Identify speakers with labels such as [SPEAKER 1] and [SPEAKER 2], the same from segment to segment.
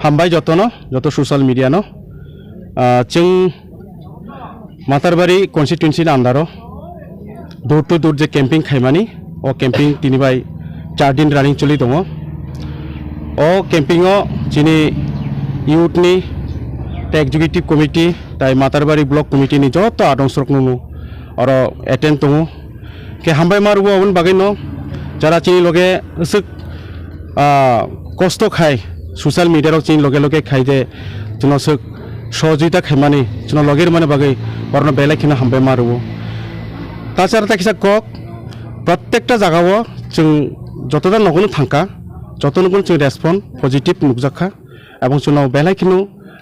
[SPEAKER 1] हामबाय जत social media no जों मातारबारी constituency आन्दारो दूर टू दूर जे कैम्पिंग खाइमानी ओ कैम्पिंग तिनिबाय 4 दिन रानिंग चलि दङ ओ कैम्पिंग जिनि यूथनि एग्जीक्यूटिव कमिटी ताई मातारबारी ब्लक कमिटी नि जत आदर्शक नुनु और एटेंड दङ के हामबाय मारुबो उन बागै न जरा चिनि लगे उसक कष्ट खाय सोशल मीडिया चिनि लगे लगे खाय जे जों सक सहयोगिता खाइमानी जों लगेर माने बागै बरन बेलेखिनो हामबाय मारुबो ताछाड़ा ताकिसा कक प्रत्येकटा जागाव जों जतदा नगनो थांका जतनगुन जों रेसपन्ड पजिटिव नुजाखा एवं जोंनाव बेलायखिनो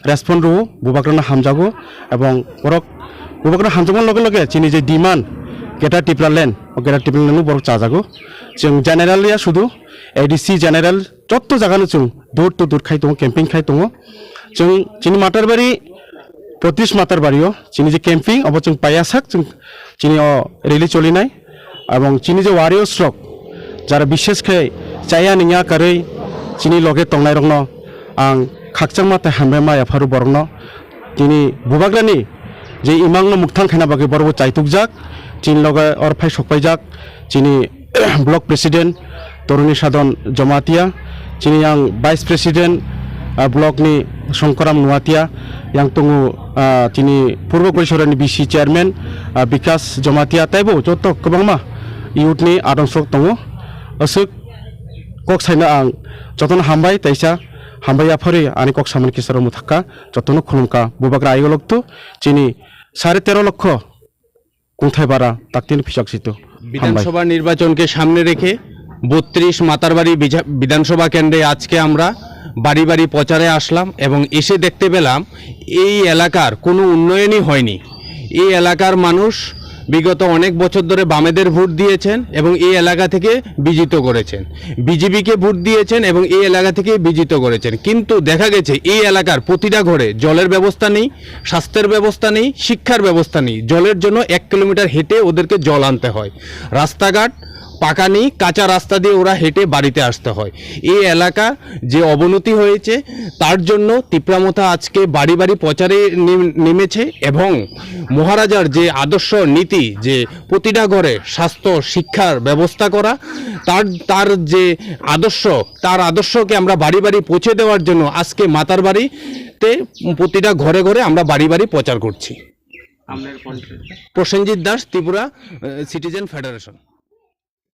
[SPEAKER 1] रेसपन्ड रुबो बुबाग्रानो हामजागो एवं बरक बुबाग्रानो हामजागोन लगे लगे जोंनि जे डिमान्ड गेटा टिप्ला लेन्ड गेटा टिप्ला लेन्ड बरक जाजागो जों जेनेरेलिया शुधु एडीसी जेनेरेल जत जागानो जों दूर टू दूर खाय दङ कैम्पिंग खाय दङ जों जोंनि मातारबारी प्रतिश मातारबारियाव जोंनि जे कैम्पिंग अब जों पायासाक जों जोंनि रेली चलिनाय एवं जोंनि जे वारियर्स रक जरा विशेषकै चाया निया करै जोंनि लगे तंनाय रंनो आं खाकचां माते हामबाय मा याफारु बरंनो दिनै बुबाग्रानि जे इमांनो मुक्तां खायना बागै बरबो चाइतुकजाक जोंनि लगे अरफाय सकपायजाक जोंनि ब्लक प्रेसिडेंट तरुणी साधन जमातिया जोंनि आं वाइस प्रेसिडेंट ब्लकनि Shankaram Noatia yang tunggu tini Purbo परिषदनि BC चेयरमैन विकास जमातिया ताइबो जत गोबां मा इयुथनि आदर्शक दङ असुक कक साइना आं जतन हामबाय ताइसा हामबाया फरे आनि कक सामन किसर मुथाका जतन खुलुमका बुबाग्रा आइगलकतो जिनि 13.5 লক্ষ कुंथाय बारा ताकतिन फिसाकसितो
[SPEAKER 2] विधानसभा निर्वाचन के सामने रेखे 32 मातारबाड़ी विधानसभा केंद्रे आज के आमरा बाड़ी बाड़ी प्रचारे आसलाम एवं एसे देखते पेलाम এই এলাকার কোনো উন্নয়নই হয়নি। এই এলাকার মানুষ বিগত অনেক বছর ধরে বামেদের ভোট দিয়েছেন এবং এই এলাকা থেকে বিজিত করেছেন, বিজেপিকে ভোট দিয়েছেন এবং এই এলাকা থেকে বিজিত করেছেন, কিন্তু দেখা গেছে এই এলাকার প্রতিটা ঘরে জলের ব্যবস্থা নেই, স্বাস্থ্যের ব্যবস্থা নেই, শিক্ষার ব্যবস্থা নেই। জলের জন্য 1 কিলোমিটার হেঁটে ওদেরকে জল আনতে হয়, রাস্তাঘাট পাকা নেই, কাঁচা রাস্তা দিয়ে ওরা হেঁটে বাড়িতে আসতে হয়। এই এলাকা যে অবনতি হয়েছে তার জন্য তিপ্রামথা আজকে বাড়ি বাড়ি প্রচারে নেমেছে এবং মহারাজার যে আদর্শ নীতি যে প্রতিটা ঘরে স্বাস্থ্য শিক্ষার ব্যবস্থা করা তার যে আদর্শ তার আদর্শকে আমরা বাড়ি বাড়ি পৌঁছে দেওয়ার জন্য আজকে মাতারবাড়িতে প্রতিটা ঘরে ঘরে আমরা বাড়ি বাড়ি প্রচার করছি। Prosenjit Das, Tripura citizen federation.